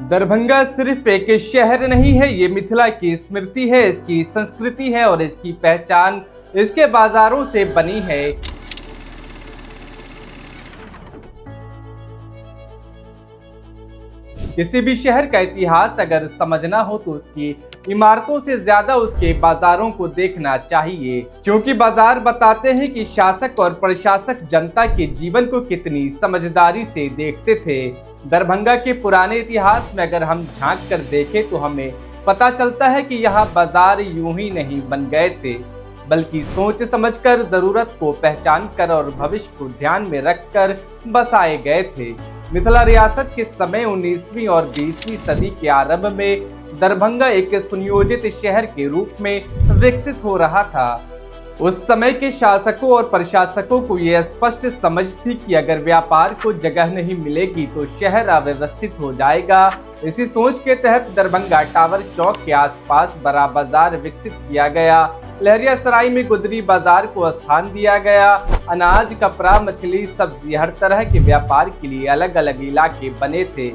दरभंगा सिर्फ एक शहर नहीं है, ये मिथिला की स्मृति है, इसकी संस्कृति है और इसकी पहचान इसके बाजारों से बनी है। किसी भी शहर का इतिहास अगर समझना हो तो उसकी इमारतों से ज्यादा उसके बाजारों को देखना चाहिए, क्योंकि बाजार बताते हैं कि शासक और प्रशासक जनता के जीवन को कितनी समझदारी से देखते थे। दरभंगा के पुराने इतिहास में अगर हम झांक कर देखें तो हमें पता चलता है कि यहाँ बाजार यूं ही नहीं बन गए थे, बल्कि सोच समझकर, जरूरत को पहचान कर और भविष्य को ध्यान में रखकर बसाए गए थे। मिथिला रियासत के समय 19वीं और 20वीं सदी के आरंभ में दरभंगा एक सुनियोजित शहर के रूप में विकसित हो रहा था। उस समय के शासकों और प्रशासकों को यह स्पष्ट समझ थी कि अगर व्यापार को जगह नहीं मिलेगी तो शहर अव्यवस्थित हो जाएगा। इसी सोच के तहत दरभंगा टावर चौक के आसपास बड़ा बाजार विकसित किया गया। लहरियासराय में गुदरी बाजार को स्थान दिया गया। अनाज, कपड़ा, मछली, सब्जी, हर तरह के व्यापार के लिए अलग अलग इलाके बने थे।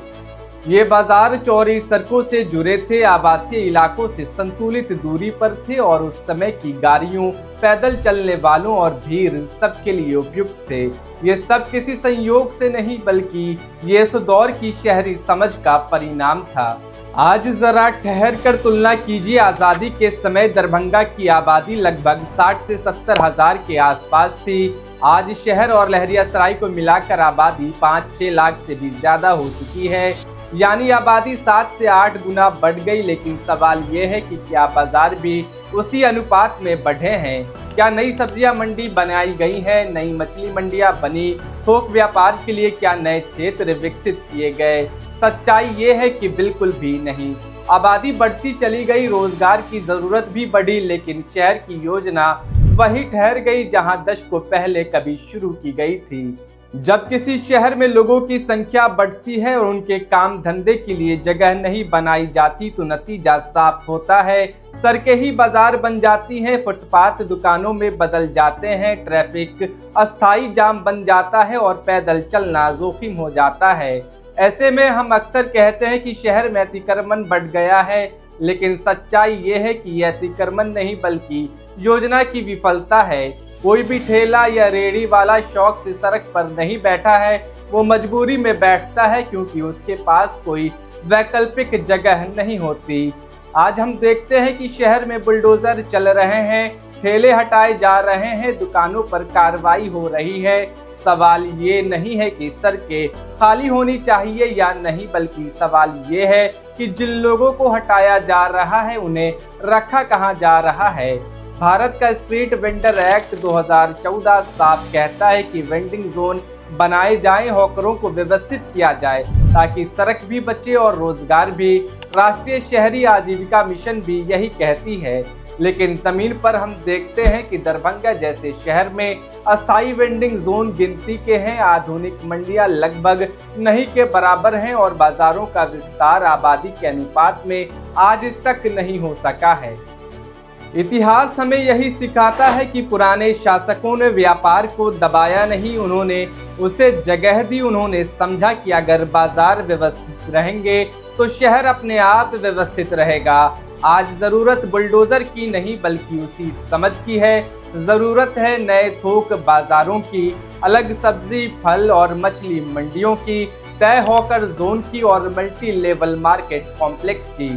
ये बाजार चौड़ी सड़कों से जुड़े थे, आवासीय इलाकों से संतुलित दूरी पर थे और उस समय की गाड़ियों, पैदल चलने वालों और भीड़ सबके लिए उपयुक्त थे। ये सब किसी संयोग से नहीं, बल्कि ये उस दौर की शहरी समझ का परिणाम था। आज जरा ठहर कर तुलना कीजिए। आज़ादी के समय दरभंगा की आबादी लगभग 60 से 70 हजार के आसपास थी। आज शहर और लहरियासराय को मिलाकर आबादी 5-6 लाख से भी ज्यादा हो चुकी है, यानी आबादी 7 से 8 गुना बढ़ गई। लेकिन सवाल ये है कि क्या बाजार भी उसी अनुपात में बढ़े हैं? क्या नई सब्जियां मंडी बनाई गई हैं? नई मछली मंडियां बनी? थोक व्यापार के लिए क्या नए क्षेत्र विकसित किए गए? सच्चाई ये है कि बिल्कुल भी नहीं। आबादी बढ़ती चली गई, रोजगार की जरूरत भी बढ़ी, लेकिन शहर की योजना वही ठहर गई जहां दशकों पहले कभी शुरू की गई थी। जब किसी शहर में लोगों की संख्या बढ़ती है और उनके काम धंधे के लिए जगह नहीं बनाई जाती तो नतीजा साफ होता है। सड़कें ही बाजार बन जाती हैं, फुटपाथ दुकानों में बदल जाते हैं, ट्रैफिक अस्थायी जाम बन जाता है और पैदल चलना जोखिम हो जाता है। ऐसे में हम अक्सर कहते हैं कि शहर में अतिक्रमण बढ़ गया है, लेकिन सच्चाई ये है कि यह अतिक्रमण नहीं बल्कि योजना की विफलता है। कोई भी ठेला या रेहड़ी वाला शौक से सड़क पर नहीं बैठा है, वो मजबूरी में बैठता है क्योंकि उसके पास कोई वैकल्पिक जगह नहीं होती। आज हम देखते हैं कि शहर में बुलडोजर चल रहे हैं, ठेले हटाए जा रहे हैं, दुकानों पर कार्रवाई हो रही है। सवाल ये नहीं है कि सड़कें खाली होनी चाहिए या नहीं, बल्कि सवाल ये है कि जिन लोगों को हटाया जा रहा है उन्हें रखा कहाँ जा रहा है। भारत का स्ट्रीट वेंडर एक्ट 2014 साफ कहता है कि वेंडिंग जोन बनाए जाएं, हॉकरों को व्यवस्थित किया जाए ताकि सड़क भी बचे और रोजगार भी। राष्ट्रीय शहरी आजीविका मिशन भी यही कहती है, लेकिन जमीन पर हम देखते हैं कि दरभंगा जैसे शहर में अस्थायी वेंडिंग जोन गिनती के हैं, आधुनिक मंडियां लगभग नहीं के बराबर हैं और बाजारों का विस्तार आबादी के अनुपात में आज तक नहीं हो सका है। इतिहास हमें यही सिखाता है कि पुराने शासकों ने व्यापार को दबाया नहीं, उन्होंने उसे जगह दी। उन्होंने समझा कि अगर बाजार व्यवस्थित रहेंगे तो शहर अपने आप व्यवस्थित रहेगा। आज जरूरत बुलडोजर की नहीं बल्कि उसी समझ की है। जरूरत है नए थोक बाजारों की, अलग सब्जी, फल और मछली मंडियों की, तय हॉकर जोन की और मल्टी लेवल मार्केट कॉम्प्लेक्स की।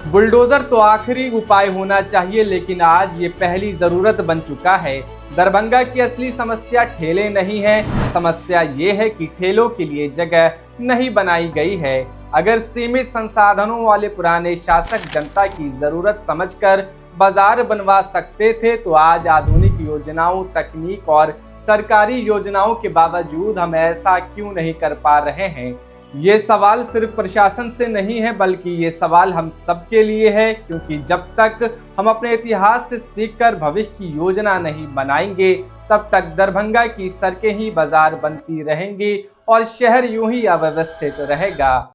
बुलडोजर तो आखिरी उपाय होना चाहिए, लेकिन आज ये पहली जरूरत बन चुका है। दरभंगा की असली समस्या ठेले नहीं है, समस्या ये है कि ठेलों के लिए जगह नहीं बनाई गई है। अगर सीमित संसाधनों वाले पुराने शासक जनता की जरूरत समझकर बाजार बनवा सकते थे तो आज आधुनिक योजनाओं, तकनीक और सरकारी योजनाओं के बावजूद हम ऐसा क्यों नहीं कर पा रहे हैं। ये सवाल सिर्फ प्रशासन से नहीं है, बल्कि ये सवाल हम सबके लिए है, क्योंकि जब तक हम अपने इतिहास से सीखकर भविष्य की योजना नहीं बनाएंगे तब तक दरभंगा की सड़कें ही बाजार बनती रहेंगी और शहर यूं ही अव्यवस्थित रहेगा।